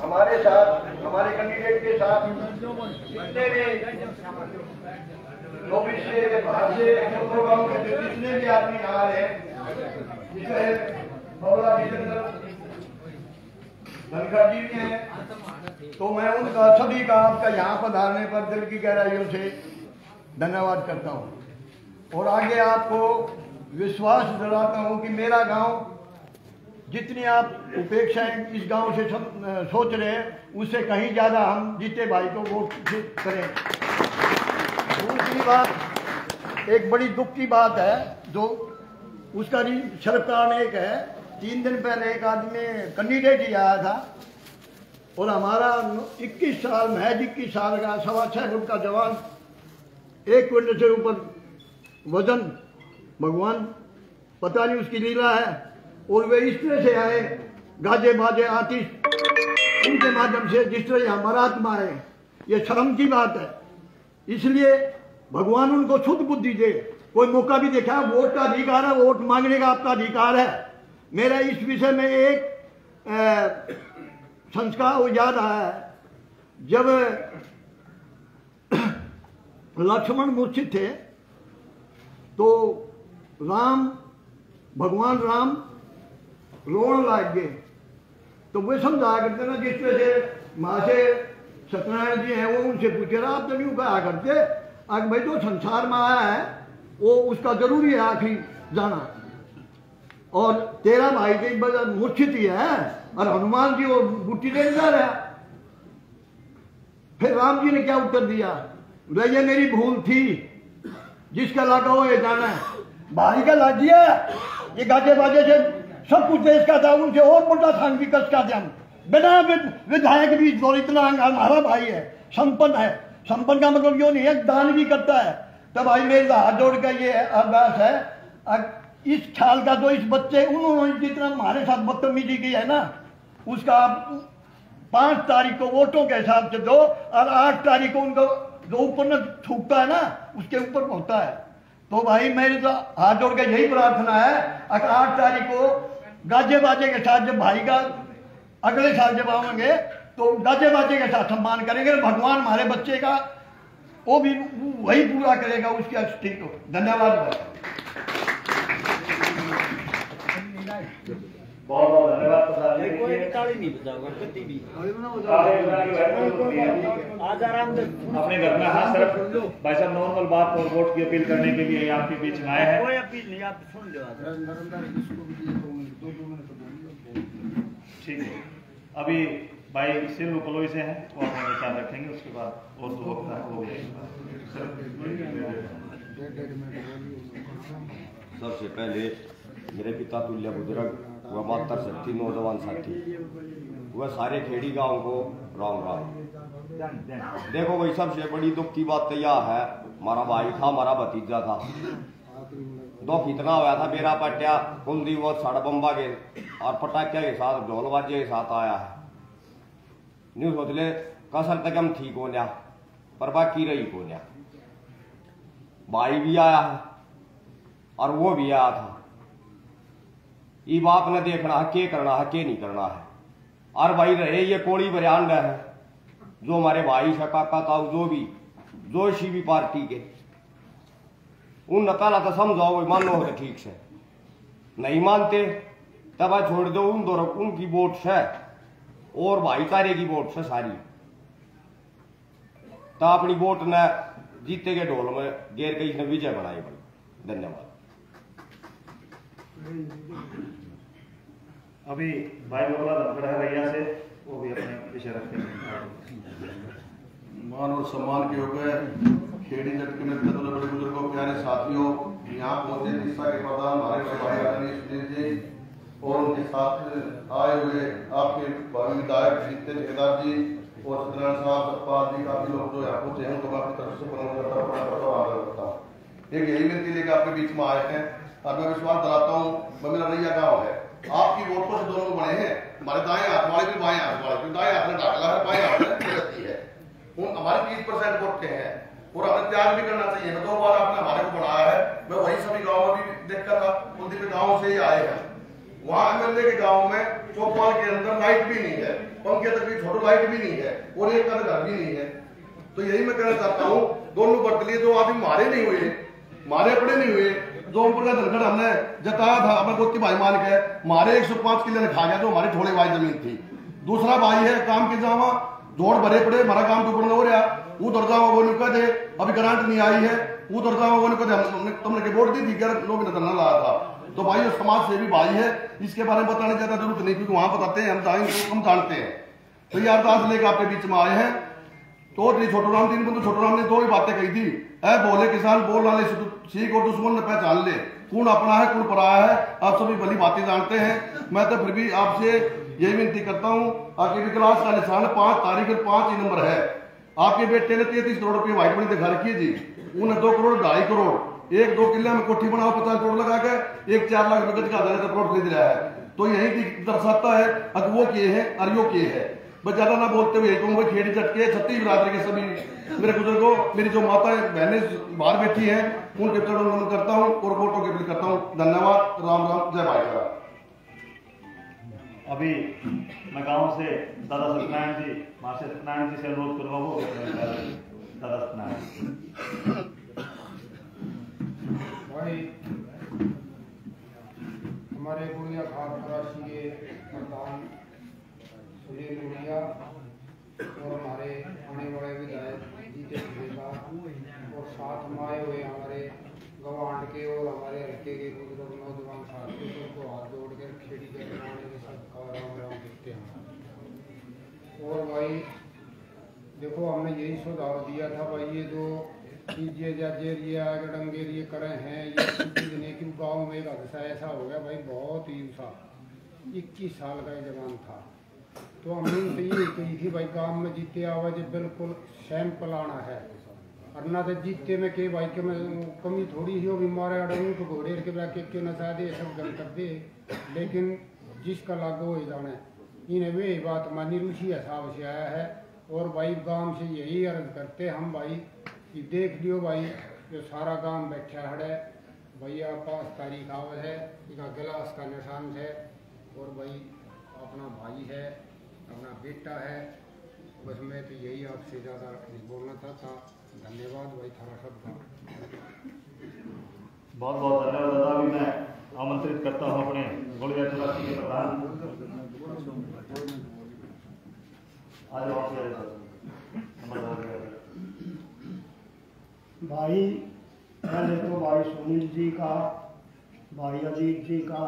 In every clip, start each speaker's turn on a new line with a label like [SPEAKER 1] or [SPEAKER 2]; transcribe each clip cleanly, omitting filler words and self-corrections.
[SPEAKER 1] हमारे साथ, हमारे कैंडिडेट के साथ जितने भी नौकरी से बाहर से गाँव के जितने भी आदमी आ रहे हैं, जिसमें बबला धनखड़ जी भी हैं, तो मैं उनका सभी का आपका यहाँ पधारने पर दिल की गहराइयों से धन्यवाद करता हूँ और आगे आपको विश्वास दिलाता हूँ कि मेरा गांव जितनी आप उपेक्षाएं इस गांव से सोच रहे हैं उससे कहीं ज़्यादा हम जीते भाई को वोट करें। दूसरी बात, एक बड़ी दुख की बात है जो उसका सिर्फ कारण एक है, 3 दिन पहले एक आदमी कैंडिडेट ही आया था और हमारा 21 साल महज 21 साल का 6.25 फुट का जवान 1 क्विंटल से ऊपर वजन, भगवान पता नहीं उसकी लीला है, और वे इस तरह से आए गाजे बाजे आतिश उनके माध्यम से जिस तरह हमारा आत्मा है, ये शर्म की बात है। इसलिए भगवान उनको शुद्ध बुद्धि दे। कोई मौका भी देखा, वोट का अधिकार है, वोट मांगने का आपका अधिकार है। मेरा इस विषय में एक संस्कार याद आया है, जब लक्ष्मण मूर्छित थे तो भगवान राम रोने लग गए, तो वे समझाया करते ना, जिस तरह से माँ से सत्यनारायण जी हैं वो उनसे पूछे रहा आप तो नहीं कहा करते, आज भाई जो संसार में आया है वो उसका जरूरी है आखिरी जाना, और तेरा भाई की वजह मूर्छित ही है और हनुमान जी वो गुट्टी लेने जा रहा। फिर राम जी ने क्या उत्तर दिया, वह ये मेरी भूल थी, जिसका लागा हो ये जाना है, भाई का लाग दिया, ये गाजे बाजे से सब कुछ देश का था, उनसे और मोटा संघ विकास का ध्यान बिना विधायक भी इतना हमारा भाई है, संपन्न है। संपन्न का मतलब यो नहीं है दान भी करता है। तब भाई मेरे हाथ जोड़ का ये अभ्यास है, इस साल का जो इस बच्चे उन्होंने जितना हमारे साथ बदतमीजी की है ना, उसका 5 तारीख को वोटों के हिसाब से दो और 8 तारीख को उनको जो ऊपर न छूटता है ना उसके ऊपर पहुंचता है। तो भाई मेरी तो हाथ जोड़ के यही प्रार्थना है, अगर 8 तारीख को गाजे बाजे के साथ जब भाई का अगले साल जब आएंगे तो गाजे बाजे के साथ सम्मान करेंगे, भगवान हमारे बच्चे का वो भी वही पूरा करेगा, उसकी ठीक हो। धन्यवाद भाई,
[SPEAKER 2] बहुत बहुत धन्यवाद। अपने घर में हाँ सिर्फ भाई साहब नॉर्मल बात और वोट की अपील करने के लिए आपके बीच में आए हैं।
[SPEAKER 3] कोई अपील नहीं, आप सुन लो।
[SPEAKER 2] ठीक है, अभी भाई सिर्फ कलोई से हैं, वो अपना विचार रखेंगे, उसके बाद और जो वक्त है वो
[SPEAKER 4] सबसे पहले मेरे पिता तुल्य बुजुर्ग वह 72 साथी नौजवान साथी वह सारे खेड़ी गांव को राम राम। देखो भाई सबसे बड़ी दुख की बात तो यह है, हमारा भाई था, हमारा भतीजा था, दुख इतना हुआ था, बेरा पटिया कुल दिवस साढ़े बम्बा के और पटाखे के साथ ढोल बाजे के साथ आया है। न्यू सोच ले कसर तक हम ठीक हो गया, पर बाकी रही को गया। भाई भी आया है और वो भी आया था। ये बात न देखना है के करना है के नहीं करना है। और भाई रहे ये कोड़ी बरियान है जो हमारे भाई शकाका था, जो भी जोशी भी पार्टी के उन नकाला तो समझाओ मानो हो ठीक से, नहीं मानते तब छोड़ दो उन दो उनकी वोट से और भाईचारे की वोट से सारी, तो अपनी वोट ने जीते के ढोल में गेर के इसने विजय बनाई भाई। धन्यवाद।
[SPEAKER 2] अभी भाई बोला धनखड़ है रैया से, वो भी अपने विषय रखेंगे।
[SPEAKER 5] मान और सम्मान के योग्य खेड़ी जट के नेतृत्व वाले बड़े बुजुर्गों, प्यारे साथियों, यहाँ पहुंचे दिशा के प्रधान हमारे भाई आदरणीय सुनील जी और उनके साथ आए हुए आपके भावी विधायक जीते ठेकेदार जी और सत्यनारायण साहब सतपाल जी, काफी लोग जो यहाँ पहुंचे हैं उनको आपकी तरफ से करता हूँ। एक यही विनती लेकर आपके बीच में आए हैं और मैं विश्वास दिलाता हूँ, मेरा रैया गाँव है, आपकी वोटों से दोनों बने हैं, हमारे दाएं हाथ वाले भी बाएं हाथ वाले, दाएं हाथ में डाकला है, बाएं हाथ में रहती है, हमारे 30% वोट के हैं और हमें त्याग भी करना चाहिए। 2 बार आपने हमारे को बढ़ाया है, मैं वही सभी गाँव में भी देखा था, कुलदीप गाँव से ही आए हैं, वहां एमएलए के गाँव में चौपाल के अंदर लाइट भी नहीं है, पंखे तक भी छोटा लाइट भी नहीं है और एक घर भी नहीं है। तो यही मैं कहना चाहता हूँ, दोनों बर्तलिए जो अभी मारे नहीं हुए, मारे पड़े नहीं हुए, जो ऊपर का धनखड़ हमने जताया था अपने गोती भाई मान के, मारे 105 किले खा गया, जो हमारी थोड़े भाई जमीन थी। दूसरा भाई है काम के जावा जोड़ भरे पड़े, हमारा काम तो पूर्ण हो रहा, उधर जावा वो निकल दे, अभी ग्रांट नहीं आई है, उधर जावा वो निकल दे, तुमने वोट दी थी, 11 लोग ने धरना लाया था। तो भाई जो समाज सेवी भाई है, इसके बारे में बताने ज्यादा जरूरत नहीं, क्योंकि वहां बताते हैं, हम जाएंगे तो हम जानते हैं। तो ये अरदास लेकर आपके बीच में आए हैं। तो छोटू राम तीन बंधु छोटू राम ने दो ही बातें कही थी, ऐ बोले किसान बोल ना ले सीख और दुश्मन ने पहचान ले, कौन अपना है कौन पराया है, आप सभी भली बातें जानते हैं। मैं तो फिर भी आपसे यही विनती करता हूँ, आपके क्लास का निशान 5 तारीख और 5 ही नंबर है। आपके बेटे ने 33 करोड़ रुपये व्हाइट मनी दिखा रखी है जी, उन्हें 2 करोड़ 2.5 करोड़, 1-2 किले में कोठी बनाओ 50 करोड़ लगा के, 1-4 लाख रुपए का प्लॉट खरीद रहा है। तो यही दर्शाता है अगर वो किए हैं और यो किए है। बस ज्यादा ना बोलते हुए कहूँगा, खेड़ी चटके छत्तीस बिरादरी के सभी मेरे बुजुर्गों, मेरी जो माता बहनें बाहर बैठी हैं, उनके चरणों नमन करता हूँ और वोटों की अपील करता हूँ। धन्यवाद। राम राम, जय भाईचारा।
[SPEAKER 2] अभी मैं गांव से दादा सत्यनारायण जी, माँ से सत्यनारायण जी से अनुरोध करूँगा, वो दादा सत्यनारायण
[SPEAKER 3] भाई हमारे गुड़िया खाप राशि के प्रधान सुनील गुड़िया और हमारे आने वाले विधायक जीते का और साथ में आए हुए हमारे गवांड के और हमारे हल्के के बुजुर्ग नौजवान साथियों को हाथ जोड़कर खेड़ी के बनाने के सबका राम राम कहते हैं। और भाई देखो, हमने यही सुझाव दिया था भाई, ये जो कीजिए जाजेरिया गडंगेरिए करे हैं, ये सीखने की गाँव में एक हादसा ऐसा हो गया भाई, बहुत ही सा 21 साल का जवान था। तो हमने उनसे ये कही थी भाई, गांव में जीते आवाज बिल्कुल सैंपल आना है, और ना तो जीते में के भाई के में कमी थोड़ी ही हो, बीमार अड़ू तो घोड़े के ब्रा के नशा दे सब गल कर दे, लेकिन जिसका लागू हो जाने इन्हें वे बात मानी रूसी हिसाब से आया है। और भाई गांव से यही अर्ज करते हम भाई कि देख लियो भाई, जो सारा गांव बैठा है भैया, 5 तारीख आवत है, इसका गिलास का निशान है, और भाई अपना भाई है, अपना बेटा है। बस मैं तो यही आपसे ज़्यादा बोलना चाहता। धन्यवाद भाई, थारा सबका
[SPEAKER 2] बहुत बहुत धन्यवाद दादा। अभी मैं आमंत्रित करता हूँ अपने गुड़िया चौरासी के प्रधान,
[SPEAKER 6] भाई पहले तो भाई सुनील जी का, भाई अजीत जी का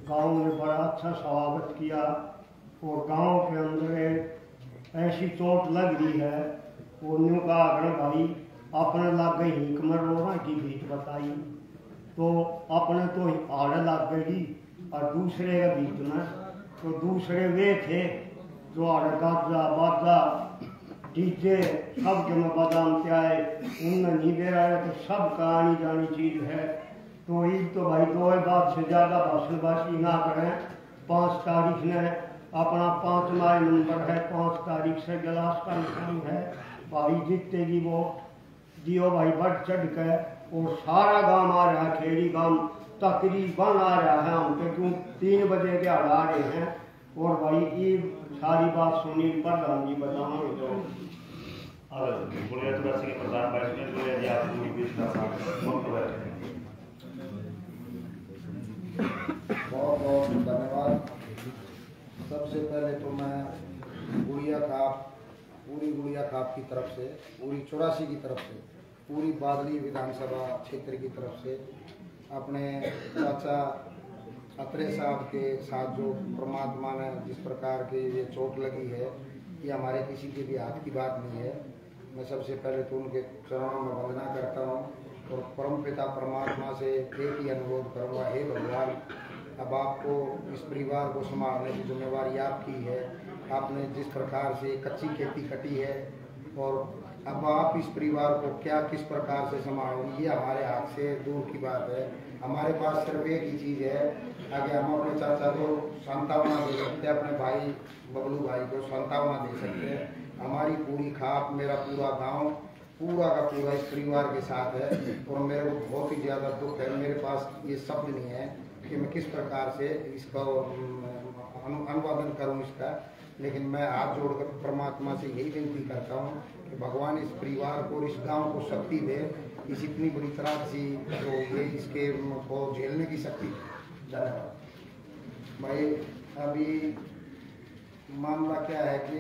[SPEAKER 6] गांव में बड़ा अच्छा स्वागत किया, और गांव के अंदर ऐसी चोट लग रही है, उन्होंने का अगर भाई अपने लाग गई हिकमर रोना की भीत बताई, तो अपने तो आड़े लग गई, और दूसरे के बीच में तो दूसरे वे थे जो आड़े गाजा बाजा डीजे सब के में बादाम के आए, उनमें नहीं दे रहा है, तो सब का आनी जानी चीज है। तो ये तो भाई 2 बात से ज्यादा भाषणबाजी ना करें। 5 तारीख ने अपना 5वां नंबर है, 5 तारीख से गिलास का निशान है, भाई जीतेगी वो दियो भाई बढ़ चढ़ के, और सारा गांव आ रहा है, खेड़ी गांव तकरीबन आ रहा है, हम पे क्यों 3 बजे के आ रहे हैं। और भाई ये सारी बात सुनी प्रधान जी बताओ तो
[SPEAKER 2] गुड़िया चौरासी के प्रधान बैठने गुड़िया जी, आप पूरी बीच में
[SPEAKER 3] बहुत बहुत धन्यवाद। सबसे पहले तो मैं गुड़िया खाप, पूरी गुड़िया खाप की तरफ से, पूरी 84 की तरफ से, पूरी बादली विधानसभा क्षेत्र की तरफ से अपने चाचा अत्रे साहब के साथ जो परमात्मा ने जिस प्रकार के ये चोट लगी है, ये हमारे किसी के भी हाथ की बात नहीं है। मैं सबसे पहले तो उनके चरणों में वंदना करता हूँ और परमपिता परमात्मा से एक ही अनुरोध करूँगा, हे भगवान, अब आपको इस परिवार को संभालने की जिम्मेवारी आपकी है। आपने जिस प्रकार से कच्ची खेती कटी है, और अब आप इस परिवार को क्या किस प्रकार से संभालोगे, ये हमारे हाथ से दूर की बात है। हमारे पास सिर्फ एक ही चीज़ है, आगे हम अपने चाचा को सांत्वना दे सकते हैं, अपने भाई बबलू भाई को सांत्वना दे सकते हैं। हमारी पूरी खाप, मेरा पूरा गांव, पूरा का पूरा इस परिवार के साथ है, और मेरे को बहुत ही ज़्यादा दुख है। मेरे पास ये शब्द नहीं है कि मैं किस प्रकार से इसको अनुवादन करूं इसका, लेकिन मैं हाथ जोड़कर परमात्मा से यही विनती करता हूं कि भगवान इस परिवार को, इस गांव को शक्ति दे, इस इतनी बड़ी त्रासदी जो ये इसके को झेलने की शक्ति। धन्यवाद भाई। अभी मामला क्या है कि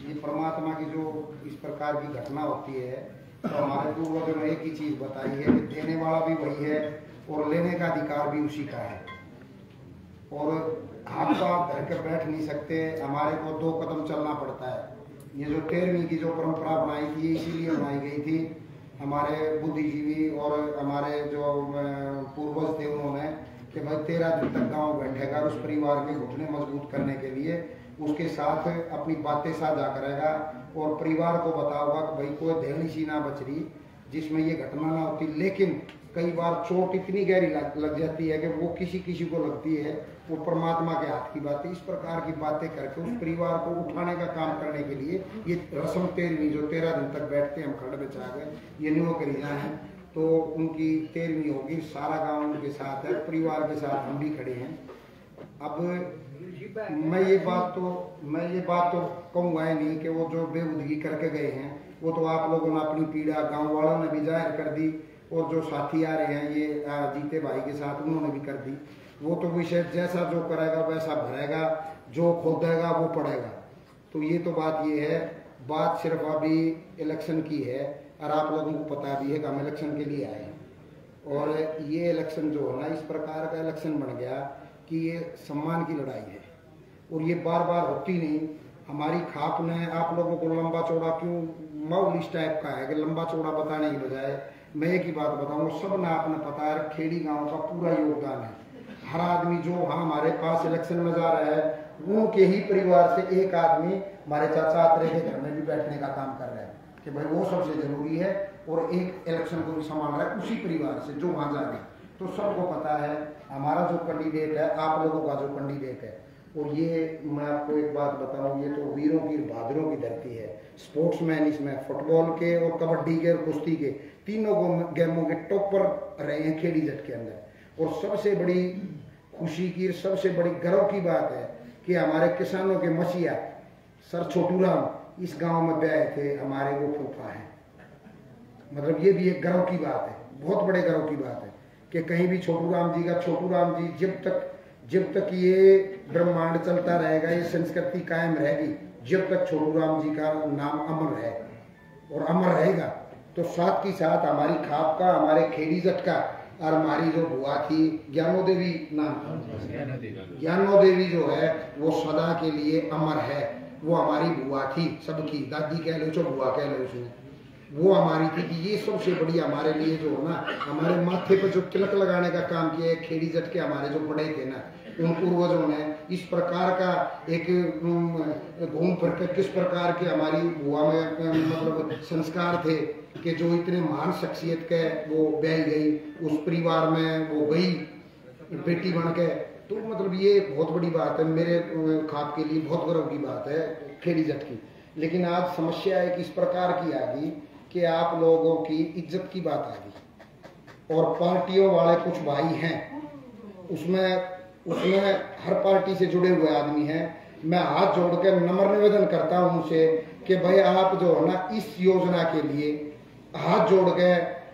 [SPEAKER 3] ये परमात्मा की जो इस प्रकार की घटना होती है, तो हमारे पूर्वजों ने एक ही चीज बताई है कि देने वाला भी वही है और लेने का अधिकार भी उसी का है। और हाथ तो आप धर कर बैठ नहीं सकते, हमारे को 2 कदम चलना पड़ता है। ये जो 13वीं की जो परंपरा बनाई थी, इसीलिए बनाई गई थी। हमारे बुद्धिजीवी और हमारे जो पूर्वज थे, उन्होंने कि भाई 13 दिन तक गांव बैठेगा, उस परिवार के घुटने मजबूत करने के लिए उसके साथ अपनी बातें साझा करेगा और परिवार को बताओगा कि भाई कोई दहली सी ना बच रही जिसमें ये घटना ना होती। लेकिन कई बार चोट इतनी गहरी लग जाती है कि वो किसी किसी को लगती है, वो परमात्मा के हाथ की बात है। इस प्रकार की बातें करके उस परिवार को उठाने का काम करने के लिए ये रस्म 13वीं जो 13 दिन तक बैठते हैं, हम खंड में चाह गए, ये न्यू करीना है, तो उनकी 13वीं होगी। सारा गांव उनके साथ है, परिवार के साथ हम भी खड़े हैं। अब मैं ये बात तो कहूँगा ही नहीं कि वो जो बेबुदगी करके गए हैं, वो तो आप लोगों ने अपनी पीड़ा गांव वालों ने भी जाहिर कर दी, और जो साथी आ रहे हैं ये जीते भाई के साथ, उन्होंने भी कर दी। वो तो विषय जैसा जो करेगा वैसा भरेगा, जो खोदेगा वो पड़ेगा। तो ये तो बात ये है, बात सिर्फ अभी इलेक्शन की है, और आप लोगों को पता भी है कि हम इलेक्शन के लिए आए हैं। और ये इलेक्शन जो है ना, इस प्रकार का इलेक्शन बन गया कि ये सम्मान की लड़ाई है, और ये बार बार होती नहीं। हमारी खाप ने आप लोगों को लंबा चौड़ा क्यों माहौल इस टाइप का है कि लंबा चौड़ा बताने की बजाय मैं एक ही बात बताऊँ, सब ने आपने पता है खेड़ी गांव का पूरा योगदान है। हर आदमी जो वहाँ हमारे पास इलेक्शन में जा रहा है, उनके ही परिवार से एक आदमी हमारे चाचा आत्रे के घर में भी बैठने का काम कर रहा है कि भाई वो सबसे जरूरी है, और एक इलेक्शन को भी संभाल रहा है उसी परिवार से जो वहाँ जा रहे हैं। तो सबको पता है हमारा जो कैंडिडेट है, आप लोगों का जो कैंडिडेट है। और ये मैं आपको एक बात बताऊं, ये तो वीरों की बहादुरों की धरती है। स्पोर्ट्समैन इसमें फुटबॉल के और कबड्डी के और कुश्ती के तीनों गेमों के टॉपर रहे हैं खेड़ी जट के अंदर। और सबसे बड़ी खुशी की, सबसे बड़ी गर्व की बात है कि हमारे किसानों के मसीहा सर छोटू राम इस गांव में ब्याह थे, हमारे वो फूफा हैं। मतलब ये भी एक गर्व की बात है, बहुत बड़े गर्व की बात है कि कहीं भी छोटू राम जी जब तक ये ब्रह्मांड चलता रहेगा, ये संस्कृति कायम रहेगी, जब तक छोटू राम जी का नाम अमर है और अमर रहेगा। तो साथ ही साथ हमारी खाप का, हमारे खेड़ी जट का, और हमारी जो बुआ थी ज्ञानो देवी नाम, ज्ञानो देवी जो है वो सदा के लिए अमर है। वो हमारी बुआ थी, सबकी दादी कह लो, बुआ कह लो, उसने वो हमारी थी कि ये सबसे बड़ी हमारे लिए जो है ना, हमारे माथे पर जो तिलक लगाने का काम किया है खेड़ी जट के हमारे जो बड़े थे ना, उन पूर्वजों ने इस प्रकार का एक घूम फिर कर किस प्रकार के हमारी बुआ में मतलब संस्कार थे कि जो इतने महान शख्सियत के वो ब्याही गई, उस परिवार में वो गई बेटी बन के। तो मतलब ये बहुत बड़ी बात है, मेरे खाप के लिए बहुत गर्व की बात है खेड़ी जट की। लेकिन आज समस्या एक इस प्रकार की आ गई कि आप लोगों की इज्जत की बात आ गई, और पार्टियों वाले कुछ भाई हैं, उसमें हर पार्टी से जुड़े हुए आदमी हैं। मैं हाथ जोड़कर नम्र निवेदन करता हूं उनसे कि भाई आप जो है ना, इस योजना के लिए हाथ जोड़ के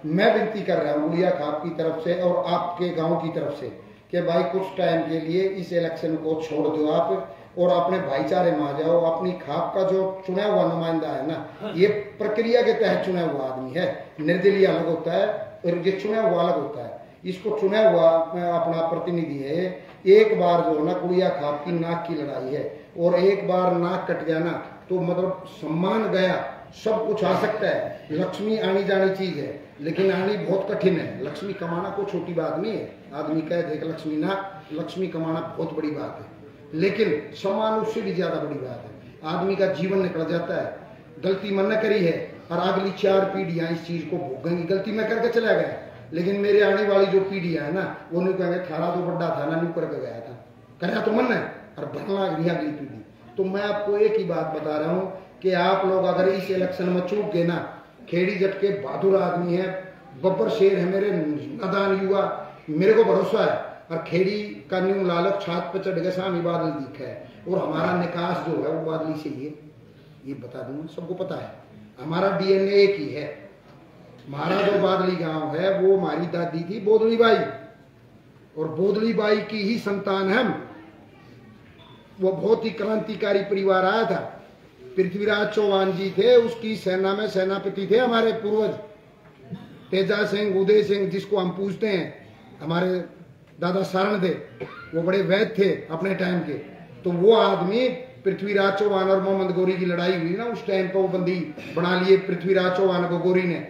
[SPEAKER 3] मैं विनती कर रहा हूँ गुड़िया खाप की तरफ से और आपके गांव की तरफ से कि भाई कुछ टाइम के लिए इस इलेक्शन को छोड़ दो आप, और अपने भाईचारे में आ जाओ। अपनी खाप का जो चुना हुआ नुमाइंदा है ना, ये प्रक्रिया के तहत चुना हुआ आदमी है, निर्दलीय अलग होता है और ये चुना हुआ अलग होता है। इसको चुना हुआ अपना प्रतिनिधि है। एक बार जो है ना गुड़िया खाप की नाक की लड़ाई है, और एक बार नाक कट गया ना तो मतलब सम्मान गया, सब कुछ आ सकता है। लक्ष्मी आनी जानी चीज है, लेकिन आनी बहुत कठिन है। लक्ष्मी कमाना कोई छोटी बात नहीं है। आदमी कह देख लक्ष्मी कमाना बहुत बड़ी बात है, लेकिन सम्मान उससे भी ज्यादा बड़ी बात है। आदमी का जीवन निकल जाता है, गलती मैंने करी है और अगली 4 पीढ़ियां इस चीज को भोगेंगी। गलती मैं करके चला गया, लेकिन मेरे आने वाली जो पीढ़ियां है ना, वो नहीं कहेंगे थारा तो बड़ा था ना, नहीं करके गया था, करना तो मन है और भरना अगली पीढ़ी। तो मैं आपको एक ही बात बता रहा हूँ कि आप लोग अगर इस इलेक्शन में चूक गए ना, खेड़ी जट के बहादुर आदमी है, बब्बर शेर है, मेरे नादान युवा, मेरे को भरोसा है और खेड़ी का न्यू लालक छात पे चढ़ गया सामी बादल दिखा है, और हमारा निकास जो है वो बादली से ही है, ये बता दूंगा, सबको पता है। हमारा डीएनए एक ही है। हमारा जो बादली गांव है वो हमारी दादी थी बोदली बाई, और बोदली बाई की ही संतान है हम। वो बहुत ही क्रांतिकारी परिवार आया था। पृथ्वीराज चौहान जी थे, उसकी सेना में सेनापति थे हमारे पूर्वज तेजा सिंह, उदय सिंह, जिसको हम पूछते हैं, हमारे दादा सारण थे, वो बड़े वैद थे अपने टाइम के। तो वो आदमी पृथ्वीराज चौहान और मोहम्मद गौरी की लड़ाई हुई ना, उस टाइम पर वो बंदी बना लिए पृथ्वीराज चौहान को गौरी ने,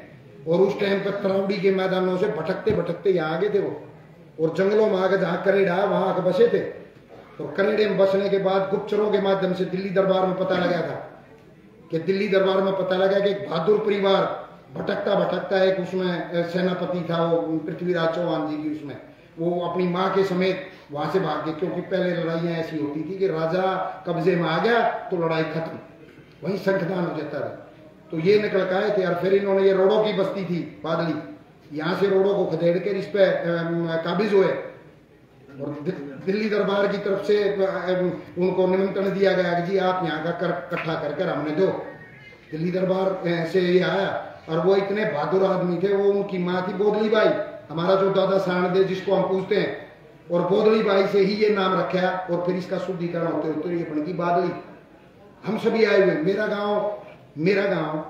[SPEAKER 3] और उस टाइम पर तरावड़ी के मैदानों से भटकते भटकते यहाँ आ गए थे वो, और जंगलों में आगे जहाँ करेड़ा वहां आके बसे थे। तो करेड़े में बसने के बाद गुप्तचरों के माध्यम से दिल्ली दरबार में पता लगा था कि दिल्ली दरबार में पता लगा कि एक बहादुर परिवार भटकता भटकता एक उसमें सेनापति था वो पृथ्वीराज चौहान जी की, उसमें वो अपनी माँ के समेत वहां से भाग गए, क्योंकि पहले लड़ाइयां ऐसी होती थी कि राजा कब्जे में आ गया तो लड़ाई खत्म, वहीं संखदान हो जाता था। तो ये निकल के आए थे, और फिर इन्होंने, ये रोडों की बस्ती थी बादली, यहाँ से रोडों को खदेड़ कर इस पे काबिज हुए, और दिल्ली दरबार की तरफ से उनको निमंत्रण दिया गया कि जी आप यहाँ का इकट्ठा कर हमने दो। दिल्ली दरबार से ये आया, और वो इतने बहादुर आदमी थे। वो उनकी माँ थी बोदली बाई, हमारा जो दादा सारणे जिसको हम पूछते हैं, और बोदली बाई से ही ये नाम रखा, और फिर इसका शुद्धिकरण होते होते ये बन गई बादली। हम सभी आए हुए, मेरा गांव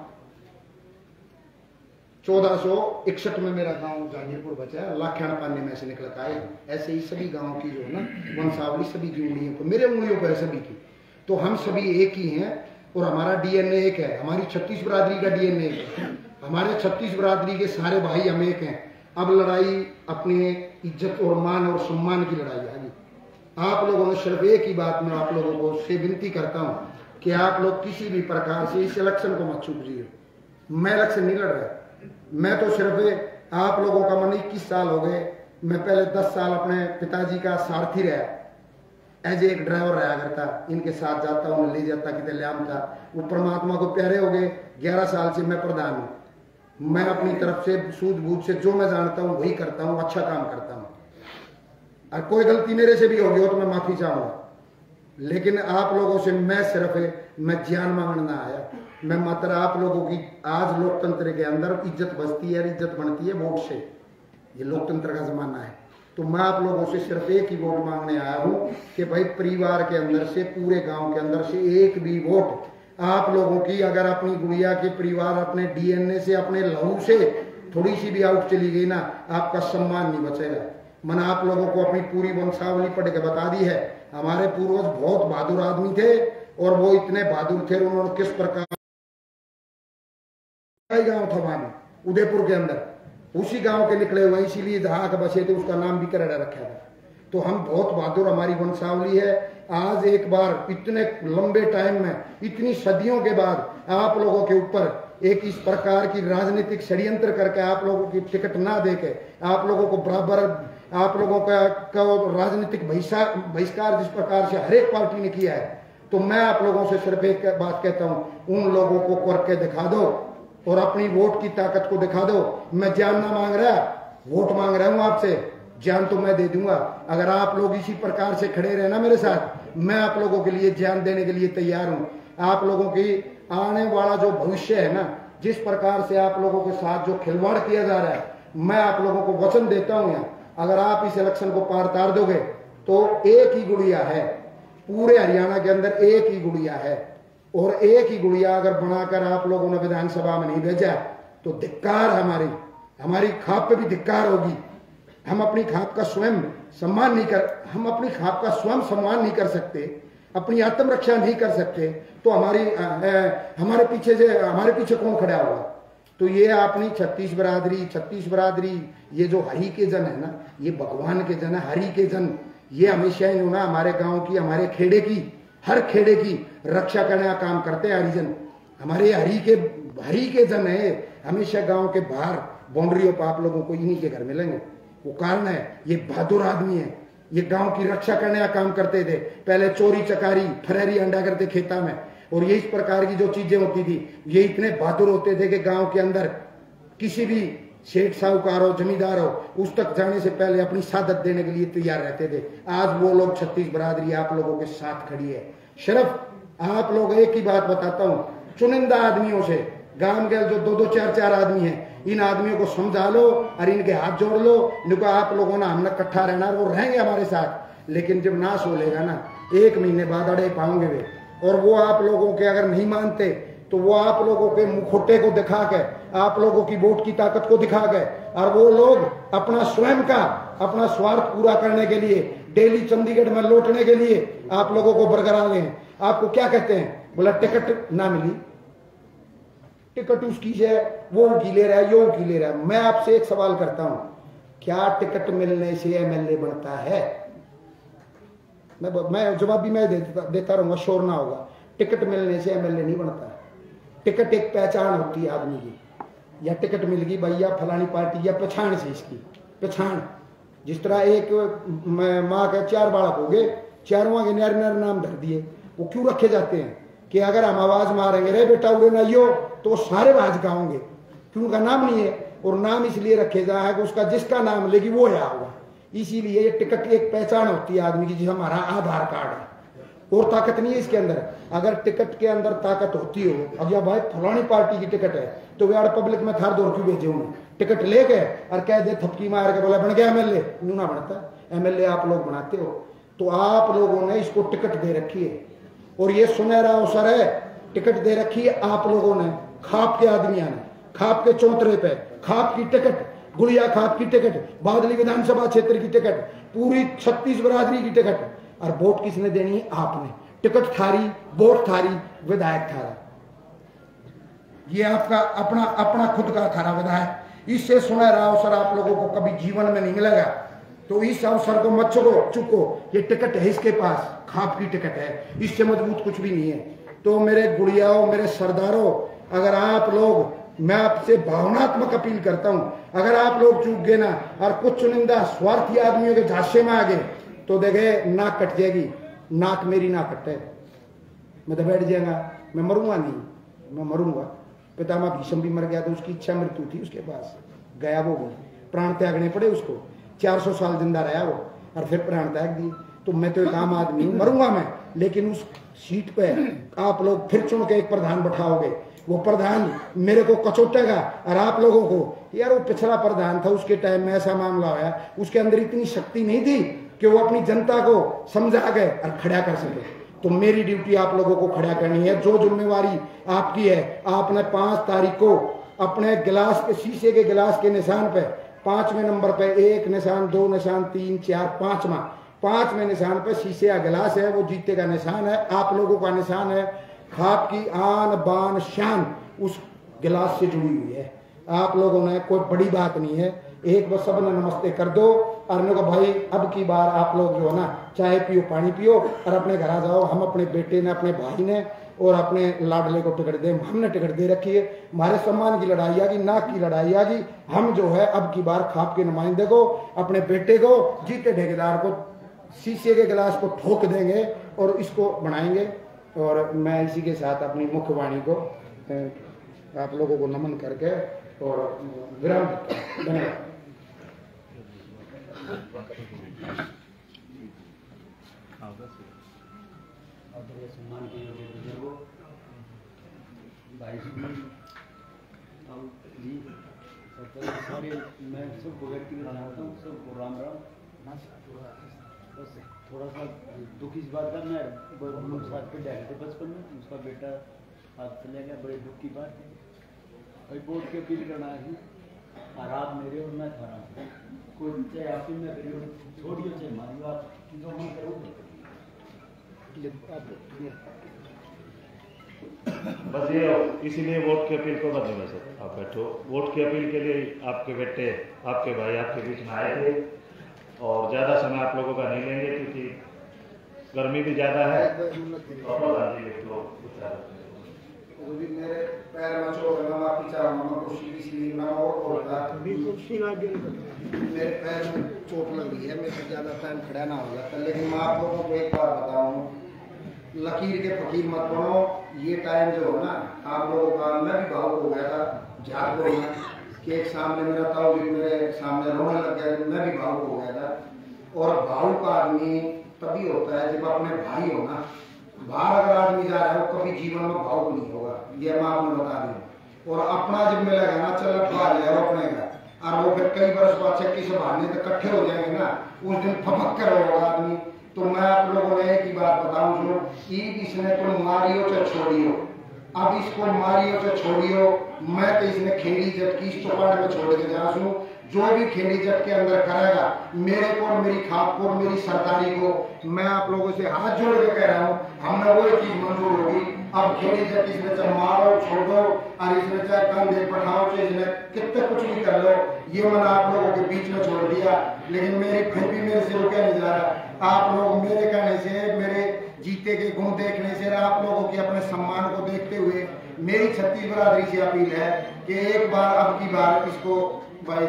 [SPEAKER 3] 1461 में मेरा गांव जागीरपुर बचा है, लाखियाना पाने में से निकल आए। ऐसे ही सभी गांव की जो है ना वंशावली सभी की उंगलियों को, मेरे उंगलियों को है सभी की, तो हम सभी एक ही हैं, और हमारा डीएनए एक है। हमारी 36 बरादरी का डीएनए है, हमारे 36 बरादरी के सारे भाई हम एक हैं। अब लड़ाई अपनी इज्जत और मान और सम्मान की लड़ाई आगे। आप लोगों ने सिर्फ एक ही बात मैं आप लोगों को से विनती करता हूं कि आप लोग किसी भी प्रकार से इस इलेक्शन को मत छूटिए। मैं इलेक्शन नहीं लड़ रहा, मैं तो सिर्फ आप लोगों का मन 21 साल हो गए। मैं पहले 10 साल अपने पिताजी का सारथी रहा, एज एक ड्राइवर रहा करता, इनके साथ जाता उन्हें ले जाता कितने ल्याम था। वो परमात्मा को प्यारे हो गए। 11 साल से मैं प्रधान हूँ। मैं अपनी तरफ से सूझबूझ से जो मैं जानता हूँ वही करता हूँ, अच्छा काम करता हूँ, और कोई गलती मेरे से भी होगी हो तो मैं माफी चाहूंगा। लेकिन आप लोगों से मैं सिर्फ मैं ज्ञान मांगने ना आया, मैं मात्र आप लोगों की, आज लोकतंत्र के अंदर इज्जत बचती है, इज्जत बनती है वोट से, ये लोकतंत्र का जमाना है। तो मैं आप लोगों से सिर्फ एक ही वोट मांगने आया हूं कि भाई परिवार के अंदर से, पूरे गांव के अंदर से एक भी वोट आप लोगों की, अगर अपनी गुड़िया के परिवार अपने डीएनए से, अपने लहू से थोड़ी सी भी आउट चली गई ना, आपका सम्मान नहीं बचेगा। मैंने आप लोगों को अपनी पूरी वंशावली पढ़ के बता दी है। हमारे पूर्वज बहुत बहादुर आदमी थे, और वो इतने बहादुर थे, उन्होंने किस प्रकार गांव था वहां में उदयपुर के अंदर, उसी गांव के निकले हुए, इसीलिए जहां के बसे थे उसका नाम भी करेड़ा रखा था। तो हम बहुत बहादुर, हमारी वंशावली है। आज एक बार इतने लंबे टाइम में, इतनी सदियों के बाद आप लोगों के ऊपर एक इस प्रकार की राजनीतिक षड्यंत्र करके आप लोगों की टिकट ना देके, आप लोगों को बराबर, आप लोगों का राजनीतिक बहिष्कार जिस प्रकार से हर एक पार्टी ने किया है, तो मैं आप लोगों से सिर्फ एक बात कहता हूं, उन लोगों को करके दिखा दो और अपनी वोट की ताकत को दिखा दो। मैं जान ना मांग रहा, वोट मांग रहा हूं आपसे, जान तो मैं दे दूंगा। अगर आप लोग इसी प्रकार से खड़े रहे ना मेरे साथ, मैं आप लोगों के लिए जान देने के लिए तैयार हूं। आप लोगों की आने वाला जो भविष्य है ना, जिस प्रकार से आप लोगों के साथ जो खिलवाड़ किया जा रहा है, मैं आप लोगों को वचन देता हूं यहाँ, अगर आप इस इलेक्शन को पार तार दोगे तो एक ही गुड़िया है पूरे हरियाणा के अंदर, एक ही गुड़िया है, और एक ही गुड़िया अगर बनाकर आप लोगों ने विधानसभा में नहीं भेजा तो धिक्कार, हमारी खाप पे भी धिक्कार होगी। हम अपनी खाप का स्वयं सम्मान नहीं कर, हम अपनी खाप का स्वयं सम्मान नहीं कर सकते, अपनी आत्मरक्षा नहीं कर सकते, तो हमारे पीछे कौन खड़ा होगा? तो ये अपनी 36 बरादरी ये जो हरि के जन है ना, ये भगवान के जन है, हरि के जन, ये हमेशा ही ना हमारे गांव की, हमारे खेड़े की, हर खेड़े की रक्षा करने का काम करते हैं हरिजन। हमारे हरि के जन है, हमेशा गांव के बाहर बाउंड्रियों पर आप लोगों को इन्हीं के घर मिलेंगे। वो कारण है, ये बहादुर आदमी है, ये गांव की रक्षा करने का काम करते थे। पहले चोरी चकारी फरेरी अंडा करते खेता में, और ये इस प्रकार की जो चीजें होती थी, ये इतने बहादुर होते थे कि गांव के अंदर किसी भी
[SPEAKER 7] सेठ साहूकार हो जमींदार हो, उस तक जाने से पहले अपनी सादत देने के लिए तैयार रहते थे। आज वो लोग 36 बरादरी आप लोगों के साथ खड़ी है। सिर्फ आप लोग, एक ही बात बताता हूँ, चुनिंदा आदमियों से, गांव के जो 2-2 4-4 आदमी हैं, इन आदमियों को समझा लो और इनके हाथ जोड़ लो। इनको आप लोगों ने हमने इकट्ठा रहना, वो रहेंगे हमारे साथ, लेकिन जब नाश हो लेगा ना 1 महीने बाद अड़े पाओगे वे। और वो आप लोगों के अगर नहीं मानते तो वो आप लोगों के मुखोटे को दिखा के, आप लोगों की वोट की ताकत को दिखा के, और वो लोग अपना स्वयं का अपना स्वार्थ पूरा करने के लिए डेली चंडीगढ़ में लौटने के लिए आप लोगों को बरकरार लें। आपको क्या कहते हैं, बोला टिकट ना मिली, टिकट उसकी है, वो उकीले रहा है, यो उकीले रहा है। मैं आपसे एक सवाल करता हूं, क्या टिकट मिलने से एमएलए बनता है? मैं जवाब भी मैं देता रहूंगा, शोर ना होगा। टिकट मिलने से एमएलए नहीं बनता है। टिकट एक पहचान होती है आदमी की, या टिकट मिल गई भैया फलानी पार्टी, या पहचान से, इसकी पहचान। जिस तरह एक माँ के 4 बालक हो गए, चारों के नर नर नाम धर दिए। वो क्यों रखे जाते हैं कि अगर हम आवाज मारेंगे रे बेटा उड़े ना यो, तो सारे बाज गाओगे, क्यों? उनका नाम नहीं है। और नाम इसलिए रखे जा है कि उसका जिसका नाम लेगी वो या होगा। इसीलिए ये टिकट एक पहचान होती है आदमी की, जिसे हमारा आधार कार्ड है, और ताकत नहीं है इसके अंदर। अगर टिकट के अंदर ताकत होती हो, अब या भाई फलानी पार्टी की टिकट है, तो वे पब्लिक में थार दौड़ क्यों भेजे उन्हें? टिकट ले गए और कह दे थपकी मार के बोला बन गया एमएलए, यूं ना बनता। एमएलए आप लोग बनाते हो, तो आप लोगों ने इसको टिकट दे रखी है, और ये सुनहरा अवसर है। टिकट दे रखी है आप लोगों ने, खाप के आदमियों ने, खाप के चौतरे पे खाप की टिकट, गुड़िया खाप की टिकट, बादली विधानसभा क्षेत्र की टिकट, पूरी 36 बरादरी की टिकट। और वोट किसने देनी है? आपने। टिकट थारी, वोट थारी, विधायक थारा, ये आपका अपना अपना खुद का थारा विधायक। इससे सुनहरा अवसर आप लोगों को कभी जीवन में नहीं मिलेगा, तो इस अवसर को मत चुको। ये टिकट है इसके पास, खाप की टिकट है, इससे मजबूत कुछ भी नहीं है। तो मेरे गुड़ियाओं, मेरे सरदारों, अगर आप लोग, मैं आपसे भावनात्मक अपील करता हूं, अगर आप लोग चूक गए ना और कुछ चुनिंदा स्वार्थी आदमियों के झांसे में आ गए, तो देखे नाक कट जाएगी। नाक मेरी ना कटे, मैं तो बैठ जाएगा, मैं मरूंगा नहीं, मैं मरूंगा। पितामह भीष्म भी मर गया, तो उसकी इच्छा मृत्यु थी उसके पास, गया वो प्राण त्यागने पड़े उसको। 400 साल जिंदा रहा वो, और फिर प्राण त्याग दिए। तो मैं तो एक आम आदमी हूं, मरूंगा मैं, लेकिन उस सीट पे आप लोग फिर चुन के एक प्रधान बैठाओगे, वो प्रधान मेरे को कचोटेगा। और आप लोगों को, यार वो पिछला प्रधान था, उसके टाइम में ऐसा मामला आया, उसके अंदर इतनी शक्ति नहीं थी कि वो अपनी जनता को समझा गए और खड़ा कर सके। तो मेरी ड्यूटी आप लोगों को खड़ा करनी है, जो जिम्मेवारी आपकी है। आपने 5 तारीख को अपने गिलास के, शीशे के गिलास के निशान पे 5वें नंबर पे 1 निशान, 2 निशान, 3, 4, 5वें निशान पे शीशे का गिलास है, वो जीते का निशान है, आप लोगों का निशान है। खाप की आन बान शान उस गिलास से जुड़ी हुई है। आप लोगों ने, कोई बड़ी बात नहीं है, एक बार सबने नमस्ते कर दो और ने कहा भाई अब की बार आप लोग जो है ना, चाय पियो, पानी पियो और अपने घर आ जाओ। हम अपने बेटे ने, अपने भाई ने और अपने लाडले को टिकट दे, हमने टिकट दे रखी है। हमारे सम्मान की लड़ाई आगी, नाक की लड़ाई आगी। हम जो है अब की बार खाप के नुमाइंदे को, अपने बेटे को, जीते ठेकेदार को शीशे के गिलास को ठोक देंगे और इसको बनाएंगे। और मैं इसी के साथ अपनी मुख्य वाणी को आप लोगों को नमन करके और विराम देता हूं। धन्यवाद।
[SPEAKER 8] सम्मान के योग्य बुजुर्गों, भाई जी, सारे मैं सबको व्यक्तिगत जानता हूँ, सबको राम राम। बस थोड़ा सा दुख इस बात का, मैं साथ पे डैड थे बचपन में, उसका बेटा हाथ चले गया, बड़े दुख की बात है। भाई वोट की अपील करना है, और आप मेरे और मैं थारा, कोई चाहे आप ही में करियो, छोड़ियो चाहे मारियो, आप जो मन करो।
[SPEAKER 2] बस ये इसीलिए वोट की अपील को बदलूंगा सर, आप बैठो। वोट की अपील के लिए आपके बेटे, आपके भाई आपके बीच में आए थे, और ज़्यादा समय आप लोगों का नहीं लेंगे क्योंकि गर्मी भी ज़्यादा है।
[SPEAKER 3] मेरे पैर में चोट लगा, माफी चाहूंगा, मैं कुर्सी की सीढ़ी में और बोलता, मेरे पैर में चोट लग रही है, मेरे से ज़्यादा टाइम खड़ा ना हो जाता। लेकिन मैं आप लोगों को एक बार बताऊँ, लकीर के फकीर मत बनो। ये टाइम जो है ना आप लोगों का, मैं भी भावुक हो गया था झारखंड में,
[SPEAKER 7] कि एक सामने मेरा ताऊ भी मेरे सामने रोने लग गया, मैं भी भावुक हो गया था। और भावुक आदमी तभी होता है जब अपने भाई हो ना, बाहर अगर आदमी जा रहा है वो कभी जीवन में भावुक नहीं होगा, ये मैं आपने बता दी। और अपना जब मिलेगा ना, चल आ जाए अपने का, और वो फिर कई वर्ष बाद से किस बहाने तक इकट्ठे हो जाएंगे ना, उस दिन फपक कर होगा आदमी। तो मैं आप लोगों ने एक ही बात बताऊं, जो इसने तुम मारियो चाहे छोड़ियो, अब इसको मारियो चाहे छोड़ियो, मैं तो इसने खेड़ी जट की इस चौपाट में छोड़ के जा सूं। जो भी खेड़ी जट के अंदर करेगा, मेरे को और मेरी खाप को और मेरी सरदारी को, मैं आप लोगों से हाथ जोड़ के कह रहा हूँ, हमें वो चीज मंजूर होगी। अब खेड़ी जट इसने चाहे मारो छोड़ो, और इसने चाहे कंधे पठाओ, तो इसने कितने कुछ भी कर लो, ये मैंने आप लोगों के बीच में छोड़ दिया। लेकिन मेरी फिर भी मेरे से रुका नहीं जा रहा। आप लोग मेरे कहने से, मेरे जीते के गुण देखने से, आप लोगों के अपने सम्मान को देखते हुए मेरी छत्तीस बरादरी से अपील है कि एक बार, अब की बार इसको भाई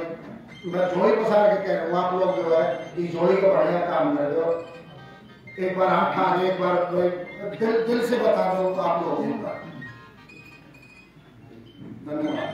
[SPEAKER 7] मैं झोली पसार के कह रहा हूँ, आप लोग जो है इस झोली का बढ़िया काम कर दो। एक बार हाथ खा दे, एक बार दिल से बता दो आप लोगों का। धन्यवाद।